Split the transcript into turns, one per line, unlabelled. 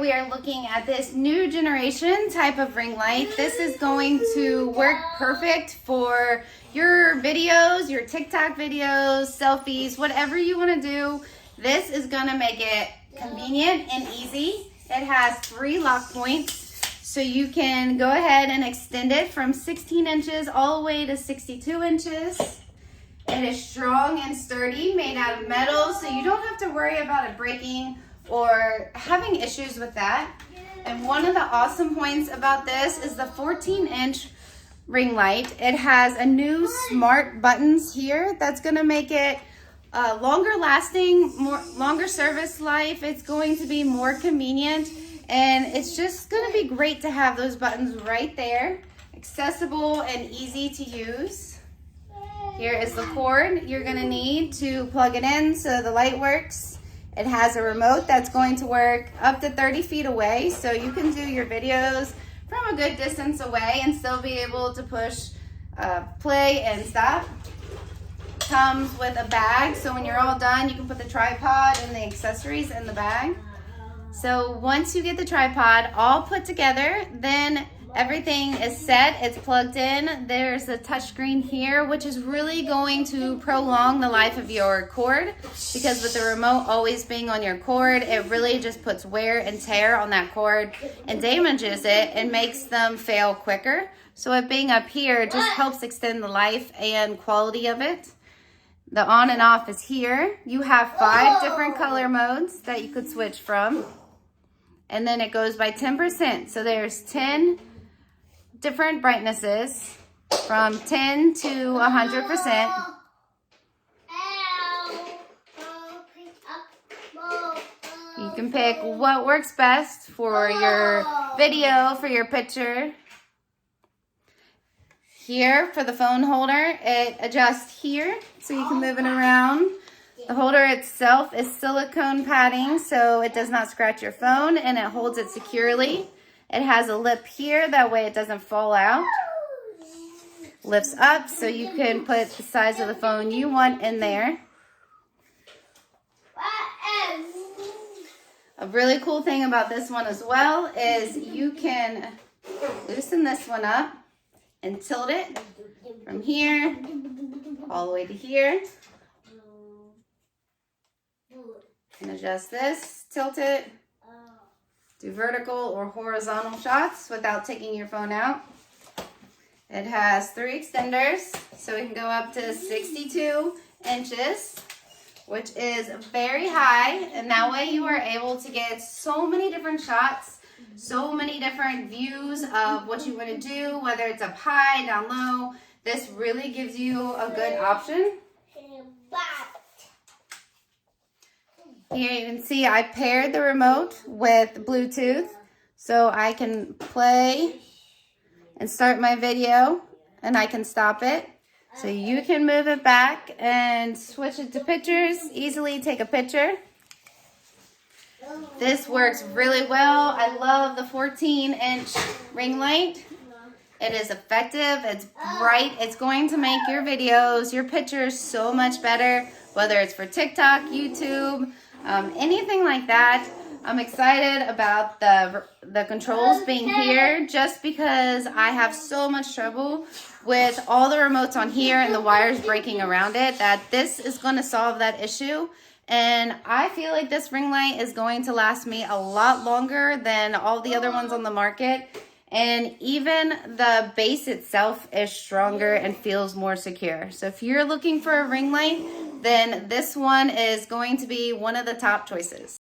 We are looking at this new generation type of ring light. This is going to work perfect for your videos, your TikTok videos, selfies, whatever you want to do. This is going to make it convenient and easy. It has 3 lock points, so you can go ahead and extend it from 16 inches all the way to 62 inches. It is strong and sturdy, made out of metal, so you don't have to worry about it breaking or having issues with that. And one of the awesome points about this is the 14-inch ring light. It has a new smart buttons here that's going to make it longer lasting, longer service life. It's going to be more convenient, and it's just going to be great to have those buttons right there, accessible and easy to use. Here is the cord you're going to need to plug it in so the light works. It has a remote that's going to work up to 30 feet away, so you can do your videos from a good distance away and still be able to push play and stop. Comes with a bag, so when you're all done, you can put the tripod and the accessories in the bag. So once you get the tripod all put together, then everything is set, it's plugged in. There's a touchscreen here, which is really going to prolong the life of your cord, because with the remote always being on your cord, it really just puts wear and tear on that cord and damages it and makes them fail quicker. So it being up here just helps extend the life and quality of it. The on and off is here. You have 5 different color modes that you could switch from. And then it goes by 10%. So there's 10 different brightnesses from 10 to 100%. You can pick what works best for your video, for your picture. Here for the phone holder, it adjusts here so you can move it around. The holder itself is silicone padding, so it does not scratch your phone, and it holds it securely. It has a lip here, that way it doesn't fall out. Lifts up so you can put the size of the phone you want in there. A really cool thing about this one as well is you can loosen this one up and tilt it from here all the way to here. And adjust this, tilt it, do vertical or horizontal shots without taking your phone out. It has 3 extenders, so it can go up to 62 inches, which is very high, and that way you are able to get so many different shots, so many different views of what you want to do, whether it's up high, down low. This really gives you a good option. Here you can see I paired the remote with Bluetooth, so I can play and start my video, and I can stop it. So you can move it back and switch it to pictures, easily take a picture. This works really well. I love the 14-inch ring light. It is effective, it's bright, it's going to make your videos, your pictures so much better, whether it's for TikTok, YouTube, anything like that. I'm excited about the controls being here, just because I have so much trouble with all the remotes on here and the wires breaking around it, that this is going to solve that issue. And I feel like this ring light is going to last me a lot longer than all the other ones on the market. And even the base itself is stronger and feels more secure. So if you're looking for a ring light, then this one is going to be one of the top choices.